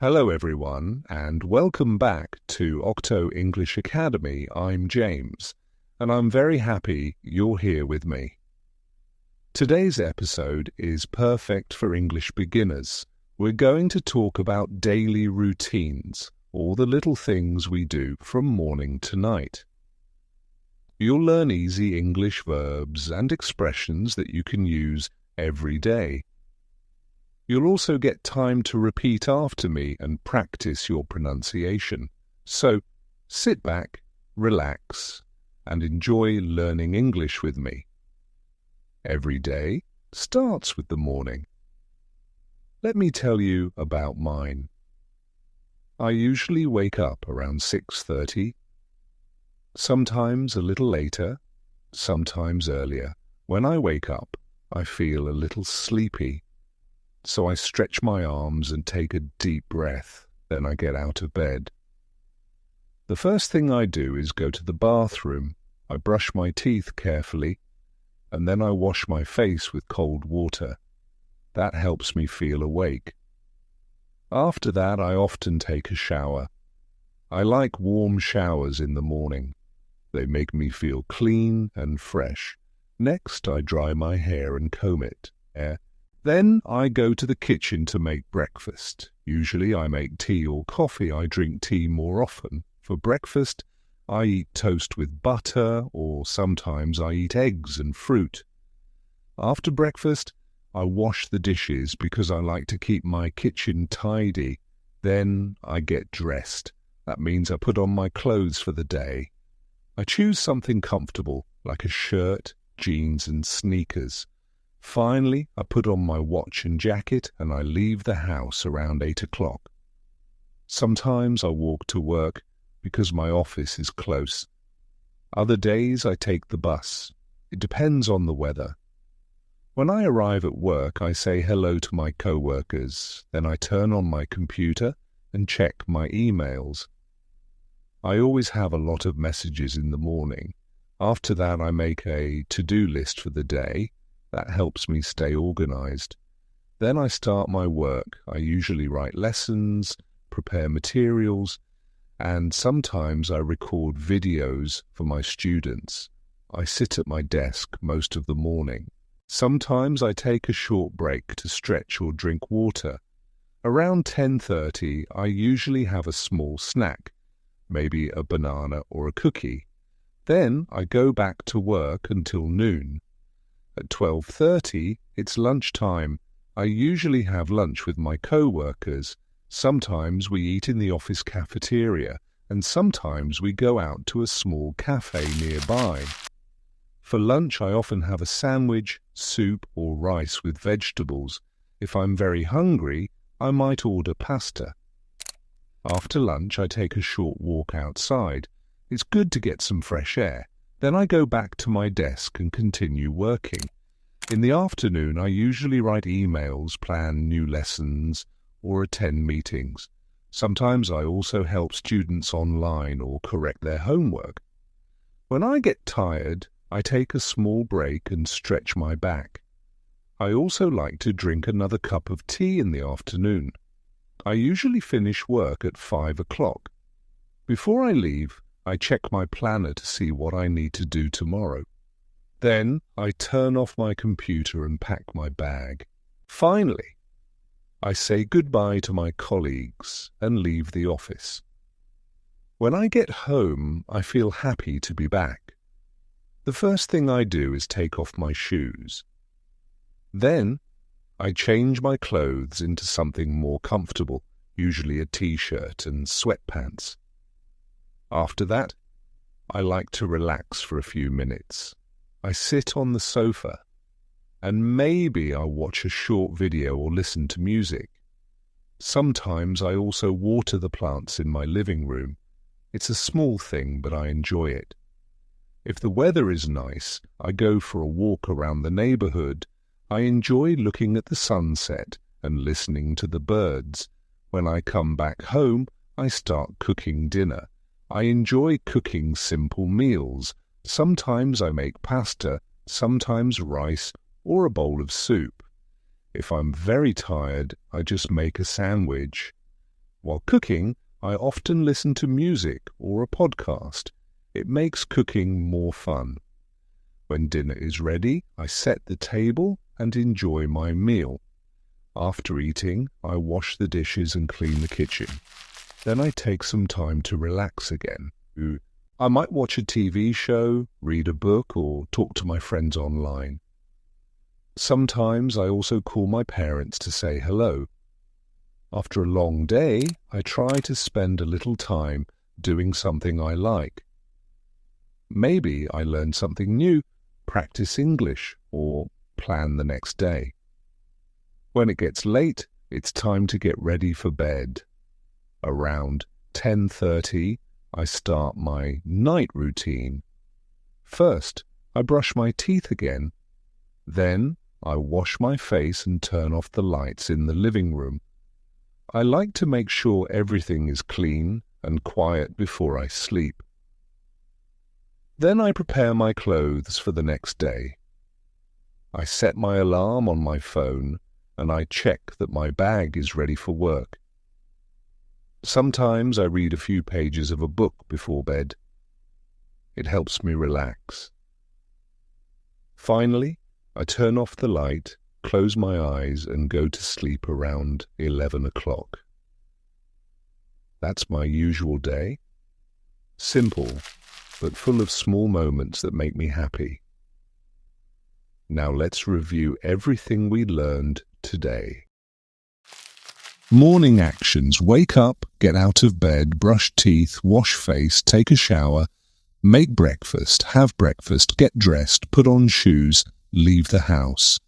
Hello everyone, and welcome back to Octo English Academy. I'm James, and I'm very happy you're here with me. Today's episode is perfect for English beginners. We're going to talk about daily routines, all the little things we do from morning to night. You'll learn easy English verbs and expressions that you can use every day. You'll also get time to repeat after me and practice your pronunciation. So sit back, relax, and enjoy learning English with me. Every day starts with the morning. Let me tell you about mine. I usually wake up around 6:30, sometimes a little later, sometimes earlier. When I wake up, I feel a little sleepy. So I stretch my arms and take a deep breath. Then I get out of bed. The first thing I do is go to the bathroom. I brush my teeth carefully, and then I wash my face with cold water. That helps me feel awake. After that, I often take a shower. I like warm showers in the morning. They make me feel clean and fresh. Next, I dry my hair and comb it. Then I go to the kitchen to make breakfast. Usually I make tea or coffee. I drink tea more often. For breakfast, I eat toast with butter, or sometimes I eat eggs and fruit. After breakfast, I wash the dishes because I like to keep my kitchen tidy. Then I get dressed. That means I put on my clothes for the day. I choose something comfortable, like a shirt, jeans and sneakers. Finally, I put on my watch and jacket and I leave the house around 8 o'clock. Sometimes I walk to work because my office is close. Other days I take the bus. It depends on the weather. When I arrive at work, I say hello to my co-workers. Then I turn on my computer and check my emails. I always have a lot of messages in the morning. After that, I make a to-do list for the day. That helps me stay organized. Then I start my work. I usually write lessons, prepare materials, and sometimes I record videos for my students. I sit at my desk most of the morning. Sometimes I take a short break to stretch or drink water. Around 10:30, I usually have a small snack, maybe a banana or a cookie. Then I go back to work until noon. At 12:30, it's lunchtime. I usually have lunch with my co-workers. Sometimes we eat in the office cafeteria, and sometimes we go out to a small cafe nearby. For lunch, I often have a sandwich, soup, or rice with vegetables. If I'm very hungry, I might order pasta. After lunch, I take a short walk outside. It's good to get some fresh air. Then I go back to my desk and continue working. In the afternoon, I usually write emails, plan new lessons, or attend meetings. Sometimes I also help students online or correct their homework. When I get tired, I take a small break and stretch my back. I also like to drink another cup of tea in the afternoon. I usually finish work at 5 o'clock. Before I leave, I check my planner to see what I need to do tomorrow. Then I turn off my computer and pack my bag. Finally, I say goodbye to my colleagues and leave the office. When I get home, I feel happy to be back. The first thing I do is take off my shoes. Then I change my clothes into something more comfortable, usually a t-shirt and sweatpants. After that, I like to relax for a few minutes. I sit on the sofa, and maybe I watch a short video or listen to music. Sometimes I also water the plants in my living room. It's a small thing, but I enjoy it. If the weather is nice, I go for a walk around the neighborhood. I enjoy looking at the sunset and listening to the birds. When I come back home, I start cooking dinner. I enjoy cooking simple meals. Sometimes I make pasta, sometimes rice, or a bowl of soup. If I'm very tired, I just make a sandwich. While cooking, I often listen to music or a podcast. It makes cooking more fun. When dinner is ready, I set the table and enjoy my meal. After eating, I wash the dishes and clean the kitchen. Then I take some time to relax again. I might watch a TV show, read a book, or talk to my friends online. Sometimes I also call my parents to say hello. After a long day, I try to spend a little time doing something I like. Maybe I learn something new, practice English, or plan the next day. When it gets late, it's time to get ready for bed. Around 10:30, I start my night routine. First, I brush my teeth again. Then, I wash my face and turn off the lights in the living room. I like to make sure everything is clean and quiet before I sleep. Then I prepare my clothes for the next day. I set my alarm on my phone and I check that my bag is ready for work. Sometimes I read a few pages of a book before bed. It helps me relax. Finally, I turn off the light, close my eyes and go to sleep around 11 o'clock. That's my usual day. Simple, but full of small moments that make me happy. Now let's review everything we learned today. Morning actions. Wake up, get out of bed, brush teeth, wash face, take a shower, make breakfast, have breakfast, get dressed, put on shoes, leave the house.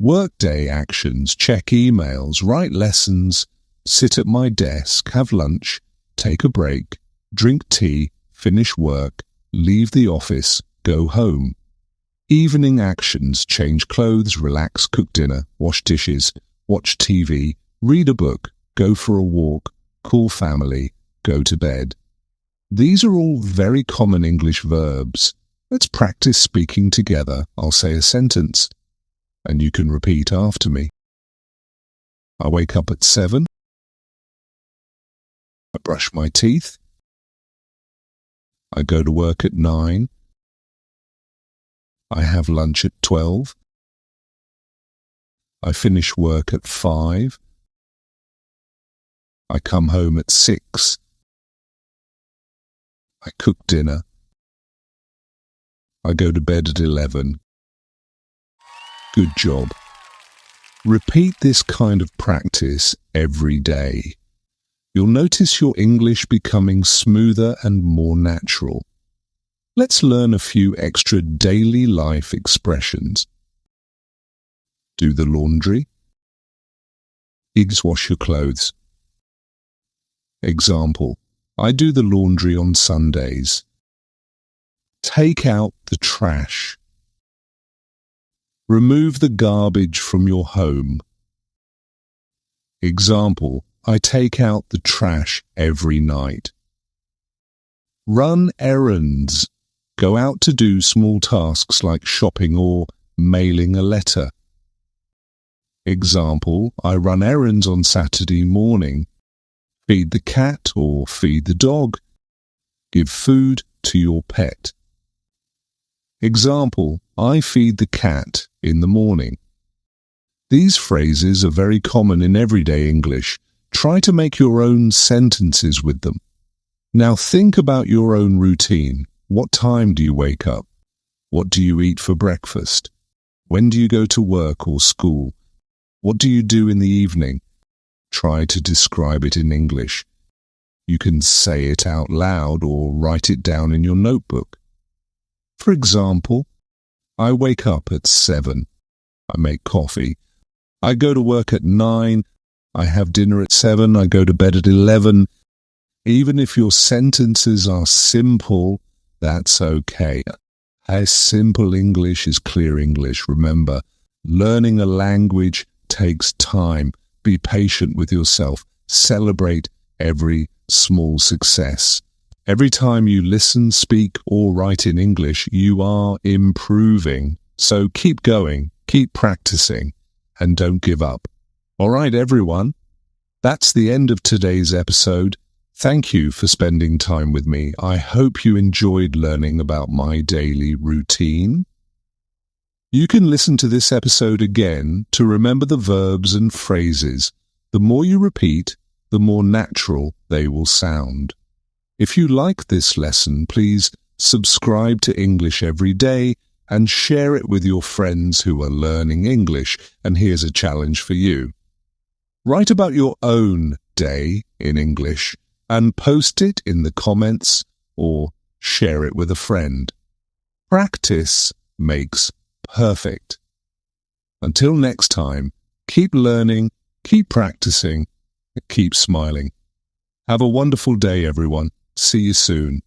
Workday actions. Check emails, write lessons, sit at my desk, have lunch, take a break, drink tea, finish work, leave the office, go home. Evening actions. Change clothes, relax, cook dinner, wash dishes, watch TV, read a book, go for a walk, call family, go to bed. These are all very common English verbs. Let's practice speaking together. I'll say a sentence, and you can repeat after me. I wake up at 7. I brush my teeth. I go to work at 9. I have lunch at 12. I finish work at 5. I come home at 6. I cook dinner. I go to bed at 11. Good job. Repeat this kind of practice every day. You'll notice your English becoming smoother and more natural. Let's learn a few extra daily life expressions. Do the laundry. Wash your clothes. Example, I do the laundry on Sundays. Take out the trash. Remove the garbage from your home. Example, I take out the trash every night. Run errands. Go out to do small tasks like shopping or mailing a letter. Example, I run errands on Saturday morning. Feed the cat or feed the dog. Give food to your pet. Example, I feed the cat in the morning. These phrases are very common in everyday English. Try to make your own sentences with them. Now think about your own routine. What time do you wake up? What do you eat for breakfast? When do you go to work or school? What do you do in the evening? Try to describe it in English. You can say it out loud or write it down in your notebook. For example, I wake up at 7. I make coffee. I go to work at 9. I have dinner at 7. I go to bed at 11. Even if your sentences are simple, that's okay. As simple English is clear English. Remember, learning a language takes time. Be patient with yourself. Celebrate every small success. Every time you listen, speak, or write in English, you are improving. So keep going, keep practicing, and don't give up. All right, everyone. That's the end of today's episode. Thank you for spending time with me. I hope you enjoyed learning about my daily routine. You can listen to this episode again to remember the verbs and phrases. The more you repeat, the more natural they will sound. If you like this lesson, please subscribe to English Every Day and share it with your friends who are learning English. And here's a challenge for you. Write about your own day in English and post it in the comments or share it with a friend. Practice makes perfect. Until next time, keep learning, keep practicing, keep smiling. Have a wonderful day, everyone. See you soon.